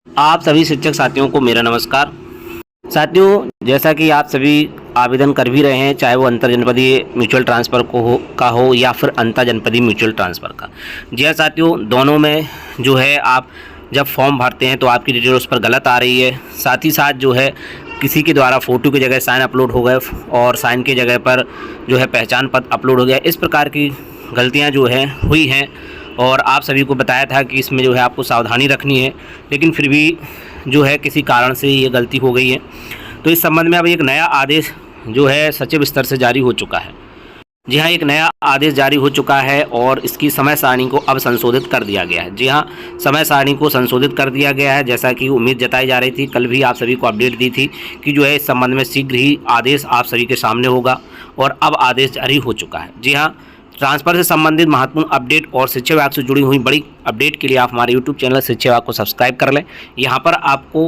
आप सभी शिक्षक साथियों को मेरा नमस्कार। साथियों, जैसा कि आप सभी आवेदन कर भी रहे हैं, चाहे वो अंतर जनपदीय म्यूचुअल ट्रांसफ़र का हो या फिर अंतर जनपदीय म्यूचुअल ट्रांसफ़र का। जी हाँ साथियों, दोनों में जो है आप जब फॉर्म भरते हैं तो आपकी डिटेल उस पर गलत आ रही है। साथ ही साथ जो है किसी के द्वारा फ़ोटो की जगह साइन अपलोड हो गए और साइन की जगह पर जो है पहचान पत्र अपलोड हो गया। इस प्रकार की गलतियाँ जो है हुई हैं और आप सभी को बताया था कि इसमें जो है आपको सावधानी रखनी है, लेकिन फिर भी जो है किसी कारण से ये गलती हो गई है। तो इस संबंध में अब एक नया आदेश जो है सचिव स्तर से जारी हो चुका है। जी हाँ, एक नया आदेश जारी हो चुका है और इसकी समय सारणी को अब संशोधित कर दिया गया है। जी हाँ, समय सारणी को संशोधित कर दिया गया है। जैसा कि उम्मीद जताई जा रही थी, कल भी आप सभी को अपडेट दी थी कि जो है इस संबंध में शीघ्र ही आदेश आप सभी के सामने होगा और अब आदेश जारी हो चुका है। जी हाँ, ट्रांसफ़र से संबंधित महत्वपूर्ण अपडेट और शिक्षा विभाग से जुड़ी हुई बड़ी अपडेट के लिए आप हमारे यूट्यूब चैनल शिक्षा विभाग को सब्सक्राइब कर लें। यहाँ पर आपको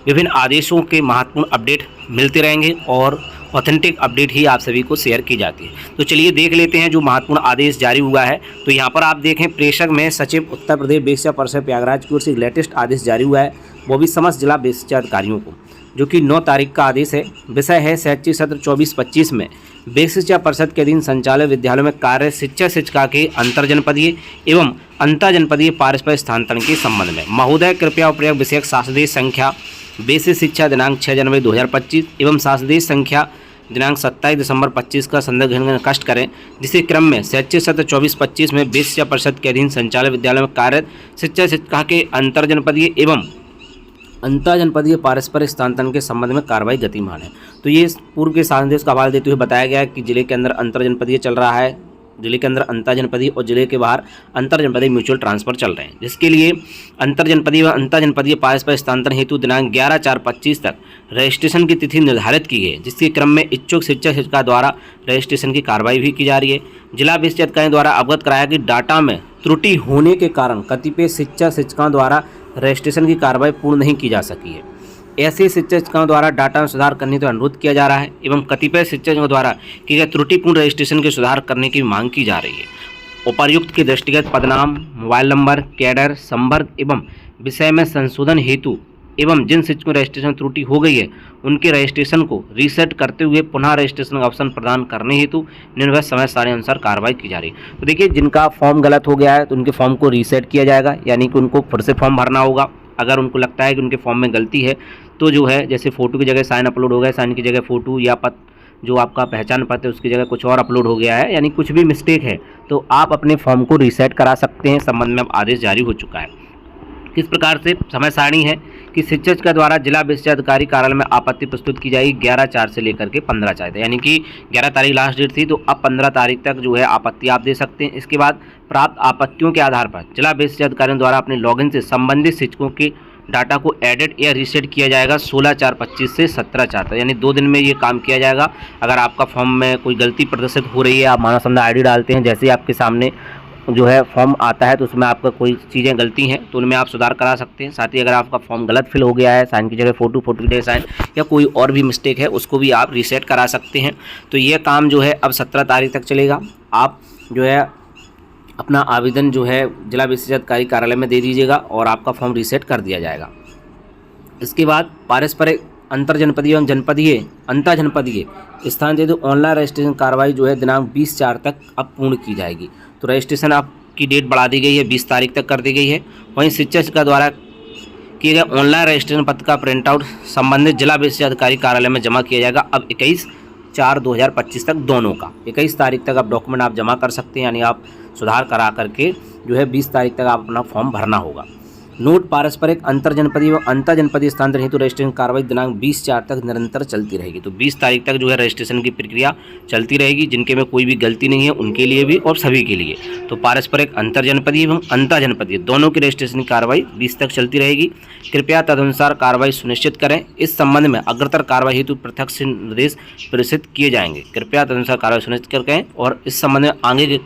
विभिन्न आदेशों के महत्वपूर्ण अपडेट मिलते रहेंगे और ऑथेंटिक अपडेट ही आप सभी को शेयर की जाती है। तो चलिए देख लेते हैं जो महत्वपूर्ण आदेश जारी हुआ है। तो यहाँ पर आप देखें, प्रेषक में सचिव उत्तर प्रदेश बेसिक शिक्षा परिषद प्रयागराज की ओर से लेटेस्ट आदेश जारी हुआ है, वो भी समस्त जिला बेसिक शिक्षा अधिकारियों को, जो कि 9 तारीख का आदेश है। विषय है शैक्षिक सत्र 24-25 में बेसिक शिक्षा परिषद के अधीन संचालित विद्यालयों में कार्य शिक्षिका के अंतरजनपदीय एवं अंतरजनपदीय पारस्परिक स्थानांतरण के संबंध में। महोदय, कृपया उपयुक्त विषयक शासदेश संख्या बेसिक शिक्षा दिनांक 6 जनवरी 2025 एवं शासदेश संख्या दिनांक 27 दिसंबर 25 का संदर्भ ग्रहण कष्ट करें, जिसके क्रम में शैक्षिक सत्र 24-25 में बेसिक शिक्षा परिषद के अधीन संचालित विद्यालयों में कार्यरत शिक्षिका के अंतरजनपदीय एवं अंतरजनपदीय पारस्परिक स्थानांतरण के संबंध में कार्रवाई गतिमान है। तो ये पूर्व के शासनादेश का हवाला देते हुए बताया गया है कि जिले के अंदर अंतरजनपदीय चल रहा है, जिले के अंदर अंतरजनपदीय और जिले के बाहर अंतरजनपदीय म्यूचुअल ट्रांसफर चल रहे हैं, जिसके लिए अंतरजनपदीय व अंतरजनपदीय पारस्परिक स्थानांतरण हेतु दिनांक 11/4/25 तक रजिस्ट्रेशन की तिथि निर्धारित की गई, जिसके क्रम में इच्छुक शिक्षिका द्वारा रजिस्ट्रेशन की कार्रवाई भी की जा रही है। जिला बेसिक शिक्षा अधिकारी द्वारा अवगत कराया कि डाटा में त्रुटि होने के कारण कतिपय शिक्षिकाओं द्वारा रजिस्ट्रेशन की कार्रवाई पूर्ण नहीं की जा सकी है। ऐसे शिक्षकों द्वारा डाटा में सुधार करने का अनुरोध किया जा रहा है एवं कतिपय शिक्षकों द्वारा किए गए त्रुटिपूर्ण रजिस्ट्रेशन के सुधार करने की मांग की जा रही है। उपर्युक्त के दृष्टिगत पदनाम, मोबाइल नंबर, कैडर, संवर्ग एवं विषय में संशोधन हेतु एवं जिन शिक्षकों रजिस्ट्रेशन त्रुटि हो गई है उनके रजिस्ट्रेशन को रीसेट करते हुए पुनः रजिस्ट्रेशन का ऑप्शन प्रदान करने हेतु निर्धारित समय सारणी अनुसार कार्रवाई की जा रही है। तो देखिए, जिनका फॉर्म गलत हो गया है तो उनके फॉर्म को रीसेट किया जाएगा, यानी कि उनको फिर से फॉर्म भरना होगा। अगर उनको लगता है कि उनके फॉर्म में गलती है तो जो है, जैसे फ़ोटो की जगह साइन अपलोड हो गया, साइन की जगह फ़ोटो या जो आपका पहचान पत्र है उसकी जगह कुछ और अपलोड हो गया है, यानी कुछ भी मिस्टेक है, तो आप अपने फॉर्म को रीसेट करा सकते हैं। संबंध में अब आदेश जारी हो चुका है। किस प्रकार से समय सारणी है कि शिक्षक के द्वारा जिला बेसिक शिक्षा अधिकारी कार्यालय में आपत्ति प्रस्तुत की जाएगी 11/4 से लेकर के 15/4 तक, यानी कि 11 तारीख लास्ट डेट थी, तो अब 15 तारीख तक जो है आपत्ति आप दे सकते हैं। इसके बाद प्राप्त आपत्तियों के आधार पर जिला बेसिक शिक्षा अधिकारियों द्वारा अपने लॉगिन से संबंधित शिक्षकों के डाटा को एडिट या रीसेट किया जाएगा 16/4/25 से 17/4 तक, यानी 2 दिन में ये काम किया जाएगा। अगर आपका फॉर्म में कोई गलती प्रदर्शित हो रही है, आप मानव संसाधन ID डालते हैं, जैसे ही आपके सामने जो है फॉर्म आता है तो उसमें आपका कोई चीज़ें गलती हैं तो उनमें आप सुधार करा सकते हैं। साथ ही अगर आपका फॉर्म गलत फिल हो गया है, साइन की जगह फ़ोटो की जगह साइन या कोई और भी मिस्टेक है, उसको भी आप रीसेट करा सकते हैं। तो ये काम जो है अब 17 तारीख तक चलेगा। आप जो है अपना आवेदन जो है जिला बेसिक शिक्षा अधिकारी कार्यालय में दे दीजिएगा और आपका फॉर्म रीसेट कर दिया जाएगा। इसके बाद पारस्परिक अंतरजनपदीय एवं जनपदीय अंतरजनपदीय स्थान हेतु ऑनलाइन रजिस्ट्रेशन कार्रवाई जो है दिनांक 20/4 तक अब पूर्ण की जाएगी। तो रजिस्ट्रेशन आपकी डेट बढ़ा दी गई है, 20 तारीख तक कर दी गई है। वहीं शिक्षक द्वारा किए गए ऑनलाइन रजिस्ट्रेशन पत्र का प्रिंट आउट संबंधित जिला बेसिक शिक्षा अधिकारी कार्यालय में जमा किया जाएगा। अब 21/4/2025 तक दोनों का 21 तारीख तक आप डॉक्यूमेंट आप जमा कर सकते हैं, यानी आप सुधार करा करके जो है 20 तारीख तक आप अपना फॉर्म भरना होगा। नोट, पारस्परिक अंतरजनपदीय व अंतरजनपदीय स्थानांतरण हेतु रजिस्ट्रेशन कार्रवाई दिनांक 20/4 तक निरंतर चलती रहेगी। तो 20 तारीख तक जो है रजिस्ट्रेशन की प्रक्रिया चलती रहेगी, जिनके में कोई भी गलती नहीं है उनके लिए भी और सभी के लिए। तो पारस्परिक अंतरजनपदीय एवं अंतरजनपदीय दोनों की रजिस्ट्रेशन की कार्रवाई 20 तक चलती रहेगी। कृपया तदनुसार कार्रवाई सुनिश्चित करें। इस संबंध में अग्रतर कार्रवाई हेतु पृथक से निर्देश प्रेषित किए जाएंगे। कृपया तदनुसार कार्रवाई सुनिश्चित करें और इस संबंध में आगे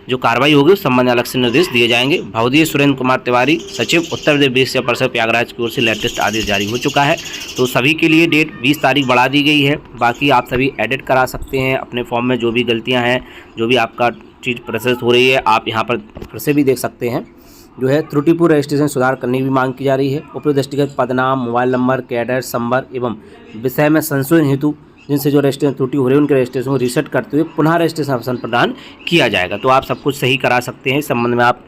जो कार्रवाई होगी उस संबंध में अलग से निर्देश दिए जाएंगे। भवदीय सुरेंद्र कुमार तिवारी, सचिव उत्तर प्रदेश बेसिक शिक्षा परिषद प्रयागराज की ओर से लेटेस्ट आदेश जारी हो चुका है। तो सभी के लिए डेट 20 तारीख बढ़ा दी गई है। बाकी आप सभी एडिट करा सकते हैं अपने फॉर्म में, जो भी गलतियां हैं, जो भी आपका चीज़ प्रोसेस हो रही है, आप यहाँ पर फिर से भी देख सकते हैं। जो है त्रुटिपूर्ण रजिस्ट्रेशन सुधार करने की भी मांग की जा रही है। उपयुक्त दृष्टिगत पद नाम, मोबाइल नंबर, कैडर संबर एवं विषय में संशोधन हेतु जिनसे जो रजिस्ट्रेशन त्रुटि हो रही है उनके रजिस्ट्रेशन को रीसेट करते हुए पुनः रजिस्ट्रेशन ऑप्शन प्रदान किया जाएगा। तो आप सब कुछ सही करा सकते हैं। इस संबंध में आप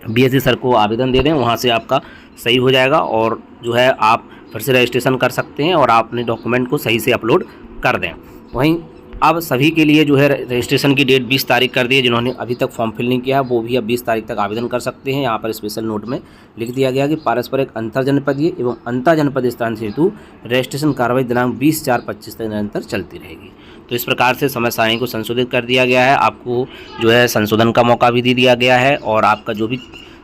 BSc सर को आवेदन दे दें, वहाँ से आपका सही हो जाएगा और जो है आप फिर से रजिस्ट्रेशन कर सकते हैं और आप अपने डॉक्यूमेंट को सही से अपलोड कर दें। वहीं अब सभी के लिए जो है रजिस्ट्रेशन की डेट 20 तारीख कर दी है। जिन्होंने अभी तक फॉर्म फिल नहीं किया है वो भी अब 20 तारीख तक आवेदन कर सकते हैं। यहाँ पर स्पेशल नोट में लिख दिया गया कि पारस्परिक अंतर जनपदीय एवं अंतर जनपदीय स्थान हेतु रजिस्ट्रेशन कार्रवाई दिनांक 20/4/25 तक निरंतर चलती रहेगी। तो इस प्रकार से समय सारणी को संशोधित कर दिया गया है। आपको जो है संशोधन का मौका भी दे दिया गया है और आपका जो भी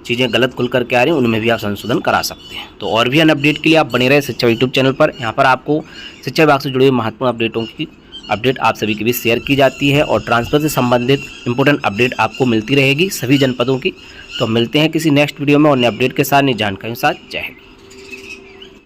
चीज़ें गलत खुल करके आ रही हैं उनमें भी आप संशोधन करा सकते हैं। तो और भी अन्य अपडेट के लिए आप बने रहे शिक्षा यूट्यूब चैनल पर। यहाँ पर आपको शिक्षा विभाग से जुड़े हुए महत्वपूर्ण अपडेटों की अपडेट आप सभी के बीच शेयर की जाती है और ट्रांसफ़र से संबंधित इंपॉर्टेंट अपडेट आपको मिलती रहेगी सभी जनपदों की। तो मिलते हैं किसी नेक्स्ट वीडियो में और नए अपडेट के साथ, नई जानकारी के साथ। जय हिंद।